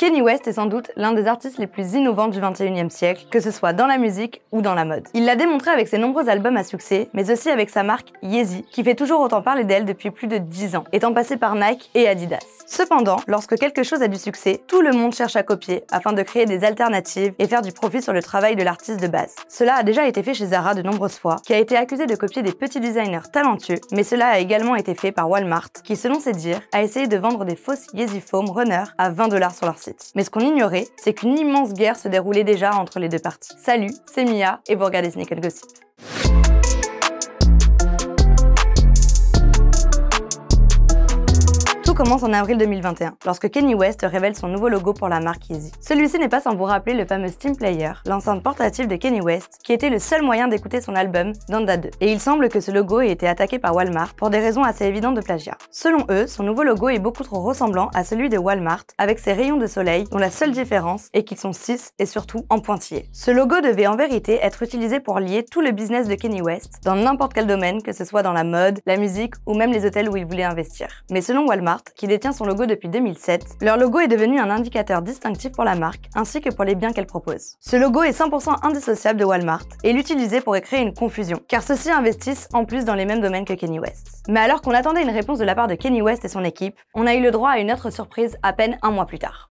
Kanye West est sans doute l'un des artistes les plus innovants du 21e siècle, que ce soit dans la musique ou dans la mode. Il l'a démontré avec ses nombreux albums à succès, mais aussi avec sa marque Yeezy, qui fait toujours autant parler d'elle depuis plus de 10 ans, étant passée par Nike et Adidas. Cependant, lorsque quelque chose a du succès, tout le monde cherche à copier afin de créer des alternatives et faire du profit sur le travail de l'artiste de base. Cela a déjà été fait chez Zara de nombreuses fois, qui a été accusé de copier des petits designers talentueux, mais cela a également été fait par Walmart, qui selon ses dires, a essayé de vendre des fausses Yeezy Foam Runner à 20 $ sur leur site. Mais ce qu'on ignorait, c'est qu'une immense guerre se déroulait déjà entre les deux parties. Salut, c'est Mia et vous regardez Sneak and Gossip. Tout commence en avril 2021, lorsque Kanye West révèle son nouveau logo pour la marque Yeezy. Celui-ci n'est pas sans vous rappeler le fameux Steam Player, l'enceinte portative de Kanye West, qui était le seul moyen d'écouter son album Donda 2. Et il semble que ce logo ait été attaqué par Walmart pour des raisons assez évidentes de plagiat. Selon eux, son nouveau logo est beaucoup trop ressemblant à celui de Walmart, avec ses rayons de soleil, dont la seule différence est qu'ils sont 6 et surtout en pointillés. Ce logo devait en vérité être utilisé pour lier tout le business de Kanye West dans n'importe quel domaine, que ce soit dans la mode, la musique ou même les hôtels où il voulait investir. Mais selon Walmart, qui détient son logo depuis 2007, leur logo est devenu un indicateur distinctif pour la marque, ainsi que pour les biens qu'elle propose. Ce logo est 100% indissociable de Walmart, et l'utiliser pourrait créer une confusion, car ceux-ci investissent en plus dans les mêmes domaines que Kanye West. Mais alors qu'on attendait une réponse de la part de Kanye West et son équipe, on a eu le droit à une autre surprise à peine un mois plus tard.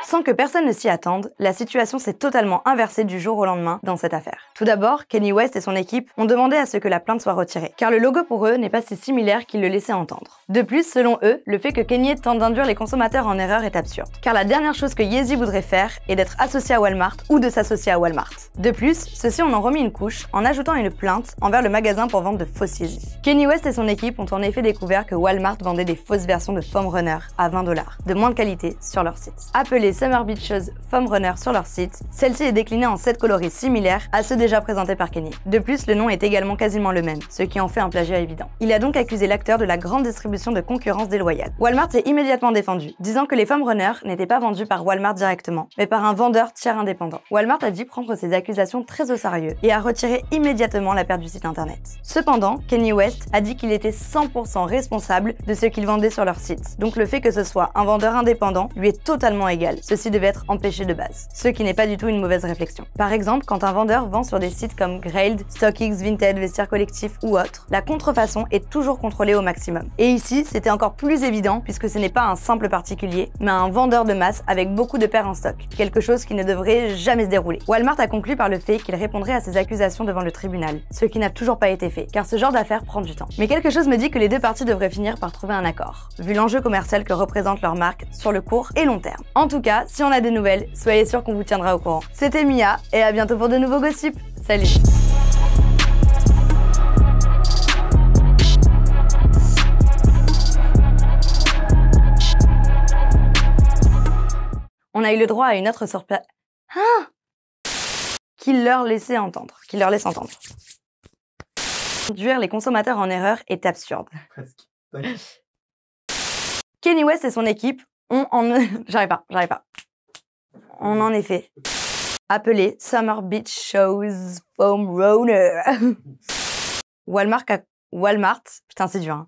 Sans que personne ne s'y attende, la situation s'est totalement inversée du jour au lendemain dans cette affaire. Tout d'abord, Kanye West et son équipe ont demandé à ce que la plainte soit retirée, car le logo pour eux n'est pas si similaire qu'ils le laissaient entendre. De plus, selon eux, le fait que Kanye tente d'induire les consommateurs en erreur est absurde, car la dernière chose que Yeezy voudrait faire est d'être associé à Walmart ou de s'associer à Walmart. De plus, ceux-ci en ont remis une couche en ajoutant une plainte envers le magasin pour vente de fausses Yeezy. Kanye West et son équipe ont en effet découvert que Walmart vendait des fausses versions de Foam Runner à 20 $, de moins de qualité, sur leur site. Appelées Summer Beaches Foam Runner sur leur site, celle-ci est déclinée en 7 coloris similaires à ceux déjà présentés par Kanye. De plus, le nom est également quasiment le même, ce qui en fait un plagiat évident. Il a donc accusé l'acteur de la grande distribution de concurrence déloyale. Walmart s'est immédiatement défendu, disant que les Foam Runner n'étaient pas vendus par Walmart directement, mais par un vendeur tiers indépendant. Walmart a dit prendre ces accusations très au sérieux et a retiré immédiatement la perte du site internet. Cependant, Kanye West a dit qu'il était 100% responsable de ce qu'il vendait sur leur site, donc le fait que ce soit un vendeur indépendant lui est totalement égal. Ceci devait être empêché de base, ce qui n'est pas du tout une mauvaise réflexion. Par exemple, quand un vendeur vend sur des sites comme Grailed, StockX, Vinted, Vestiaire Collectif ou autres, la contrefaçon est toujours contrôlée au maximum. Et ici, c'était encore plus évident puisque ce n'est pas un simple particulier, mais un vendeur de masse avec beaucoup de paires en stock, quelque chose qui ne devrait jamais se dérouler. Walmart a conclu par le fait qu'il répondrait à ces accusations devant le tribunal, ce qui n'a toujours pas été fait, car ce genre d'affaires prend du temps. Mais quelque chose me dit que les deux parties devraient finir par trouver un accord, vu l'enjeu commercial que représente leur marque sur le court et long terme. En tout cas, si on a des nouvelles, soyez sûr qu'on vous tiendra au courant. C'était Mia, et à bientôt pour de nouveaux gossips. Salut! On a eu le droit à une autre surprise. Qu'il leur laisse entendre. Induire les consommateurs en erreur est absurde. Presque. Kanye West et son équipe ont en... J'arrive pas. On en effet appelé Summer Beach Shows Foam Runner. Walmart, putain c'est dur, hein.